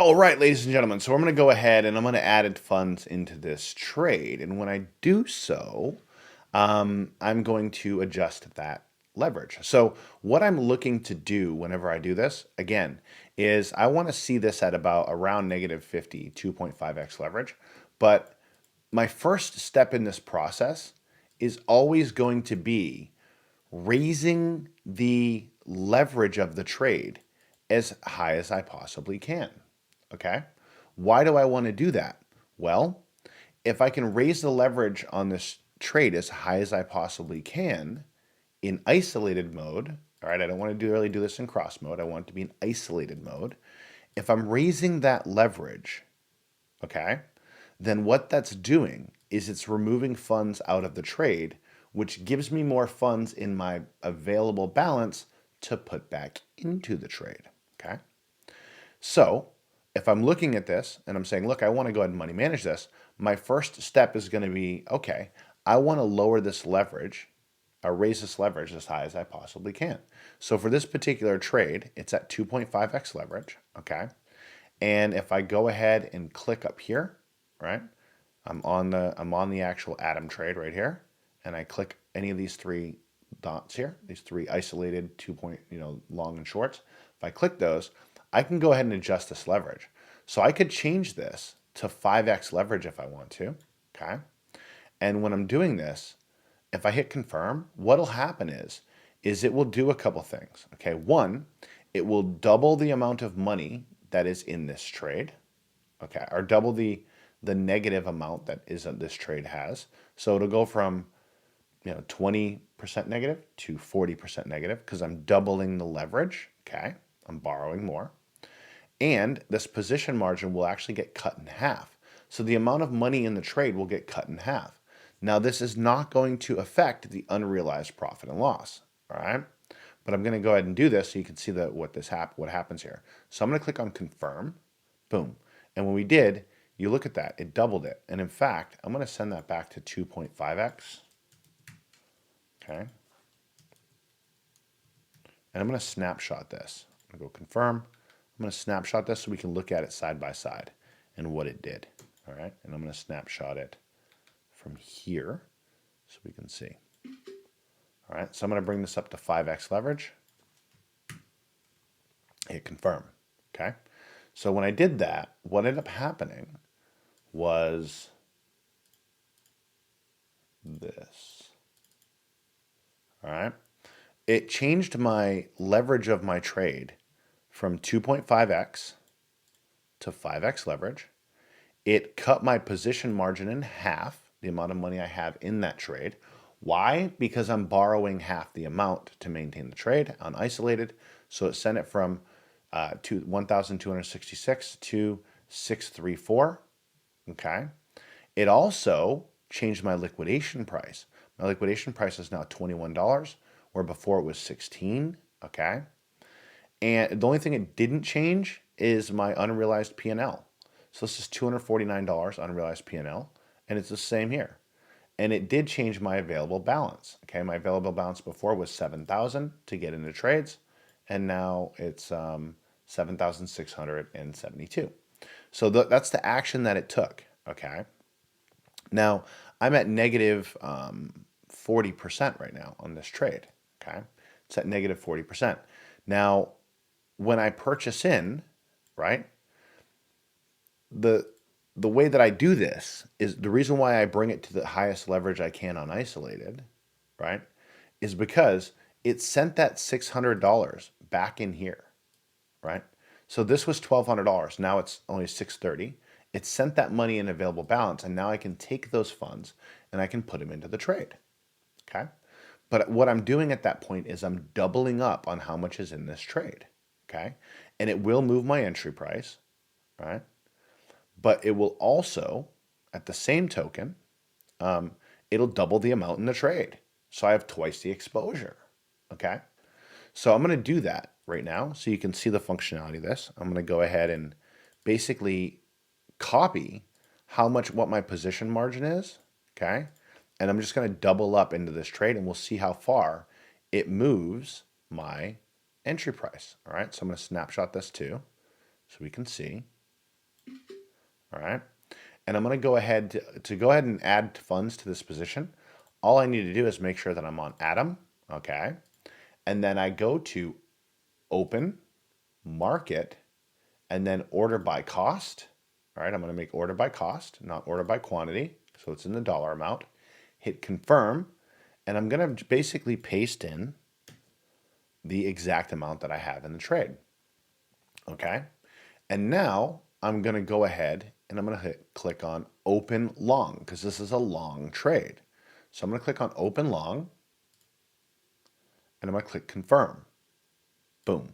All right, ladies and gentlemen, so I'm going to go ahead and I'm going to add funds into this trade. And when I do so, I'm going to adjust that leverage. So what I'm looking to do whenever I do this, again, is I want to see this at about around negative 50, 2.5x leverage. But my first step in this process is always going to be raising the leverage of the trade as high as I possibly can. Okay? Why do I want to do that? Well, if I can raise the leverage on this trade as high as I possibly can in isolated mode, all right, I don't want to really do this in cross mode. I want it to be in isolated mode. If I'm raising that leverage, okay, then what that's doing is it's removing funds out of the trade, which gives me more funds in my available balance to put back into the trade. Okay. So if I'm looking at this and I'm saying, look, I want to go ahead and money manage this, my first step is going to be, okay, I want to lower this leverage, or raise this leverage as high as I possibly can. So for this particular trade, it's at 2.5x leverage. Okay. And if I go ahead and click up here, right? I'm on the actual Atom trade right here, and I click any of these three dots here, these three isolated 2 point, long and shorts. If I click those, I can go ahead and adjust this leverage. So I could change this to 5x leverage if I want to, okay? And when I'm doing this, if I hit confirm, what'll happen is it will do a couple things. Okay, one, it will double the amount of money that is in this trade, okay, or double the negative amount that this trade has. So it'll go from 20% negative to 40% negative because I'm doubling the leverage. Okay, I'm borrowing more, and this position margin will actually get cut in half. So the amount of money in the trade will get cut in half. Now this is not going to affect the unrealized profit and loss. All right. But I'm going to go ahead and do this so you can see what happens here. So I'm going to click on confirm, boom. And when we did, you look at that, it doubled it. And in fact, I'm going to send that back to 2.5x. Okay. And I'm going to snapshot this. I'm going to go confirm. I'm going to snapshot this so we can look at it side by side and what it did. All right. And I'm going to snapshot it from here so we can see. All right, so I'm going to bring this up to 5x leverage. Hit confirm, okay? So when I did that, what ended up happening was this, all right? It changed my leverage of my trade from 2.5x to 5x leverage. It cut my position margin in half, the amount of money I have in that trade. Why? Because I'm borrowing half the amount to maintain the trade on isolated. So it sent it from 1,266 to 634. Okay. It also changed my liquidation price. My liquidation price is now $21, where before it was 16. Okay. And the only thing it didn't change is my unrealized P&L. So this is $249 unrealized P&L, and it's the same here. And it did change my available balance. Okay, my available balance before was 7,000 to get into trades, and now it's 7,672. So that's the action that it took. Okay. Now I'm at negative 40% right now on this trade. Okay, it's at negative 40%. Now, when I purchase in, right, the way that I do this is the reason why I bring it to the highest leverage I can on isolated, right, is because it sent that $600 back in here, right? So this was $1,200. Now it's only $630. It sent that money in available balance, and now I can take those funds and I can put them into the trade, okay? But what I'm doing at that point is I'm doubling up on how much is in this trade, okay? And it will move my entry price, right? But it will also, at the same token, it'll double the amount in the trade. So I have twice the exposure, okay? So I'm going to do that right now so you can see the functionality of this. I'm going to go ahead and basically copy what my position margin is, okay? And I'm just going to double up into this trade, and we'll see how far it moves my entry price, all right? So I'm going to snapshot this too so we can see. All right. And I'm going to go ahead to go ahead and add funds to this position. All I need to do is make sure that I'm on Atom. Okay. And then I go to Open, Market, and then Order by Cost. All right. I'm going to make order by cost, not order by quantity. So it's in the dollar amount. Hit Confirm. And I'm going to basically paste in the exact amount that I have in the trade. Okay. And now I'm going to go ahead and I'm going to click on Open Long because this is a long trade. So I'm going to click on Open Long and I'm going to click Confirm. Boom.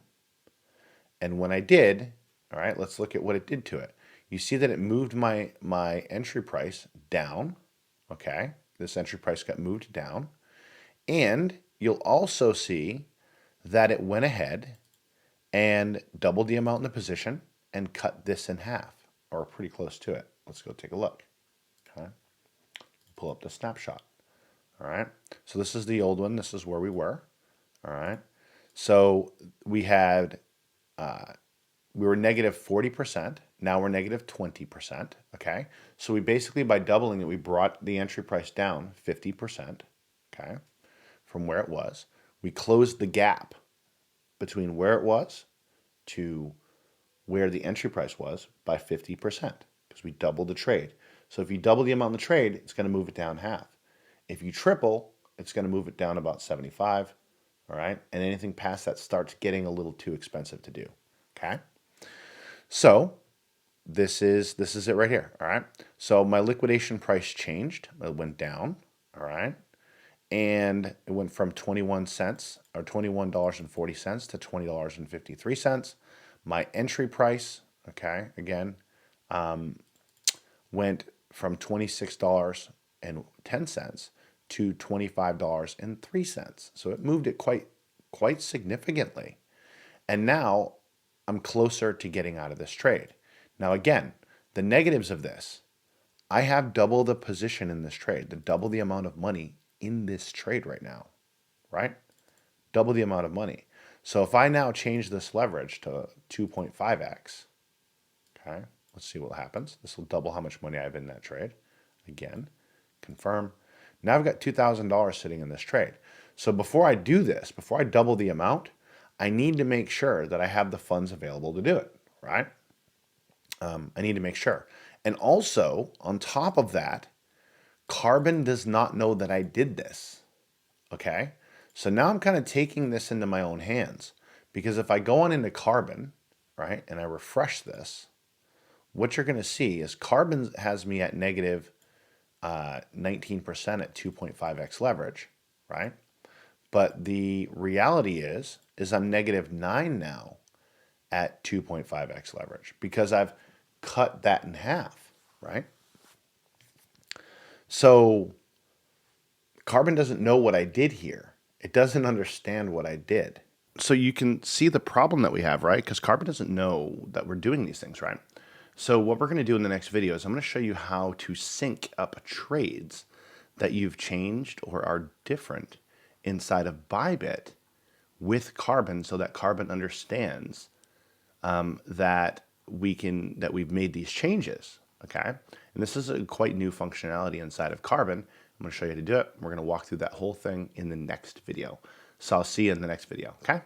And when I did, all right, let's look at what it did to it. You see that it moved my entry price down. Okay. This entry price got moved down. And you'll also see that it went ahead and doubled the amount in the position and cut this in half, or pretty close to it. Let's go take a look. Okay. Pull up the snapshot. All right. So this is the old one. This is where we were. All right. So we were negative 40%. Now we're negative 20%. Okay. So we basically, by doubling it, we brought the entry price down 50%. Okay. From where it was. We closed the gap between where it was to where the entry price was by 50% because we doubled the trade. So if you double the amount in the trade, it's going to move it down half. If you triple, it's going to move it down about 75. All right. And anything past that starts getting a little too expensive to do. Okay. So this is it right here. All right. So my liquidation price changed. It went down. All right. And it went from 21 cents or $21.40 to $20.53. My entry price, okay, again, went from $26.10 to $25.03. So it moved it quite significantly. And now I'm closer to getting out of this trade. Now again, the negatives of this, I have double the position in this trade, double the amount of money in this trade right now, right? Double the amount of money. So if I now change this leverage to 2.5x, okay, let's see what happens. This will double how much money I have in that trade. Again, confirm. Now I've got $2,000 sitting in this trade. So before I do this, before I double the amount, I need to make sure that I have the funds available to do it, right? I need to make sure. And also, on top of that, Carbon does not know that I did this, okay? So now I'm kind of taking this into my own hands because if I go on into Carbon, right, and I refresh this, what you're going to see is Carbon has me at negative 19% at 2.5x leverage, right? But the reality is I'm negative 9 now at 2.5x leverage because I've cut that in half, right? So Carbon doesn't know what I did here. It doesn't understand what I did. So you can see the problem that we have, right? Because Carbon doesn't know that we're doing these things, right? So what we're going to do in the next video is I'm going to show you how to sync up trades that you've changed or are different inside of Bybit with Carbon so that Carbon understands that we've made these changes, okay? And this is a quite new functionality inside of Carbon. I'm going to show you how to do it. We're going to walk through that whole thing in the next video. So I'll see you in the next video, okay?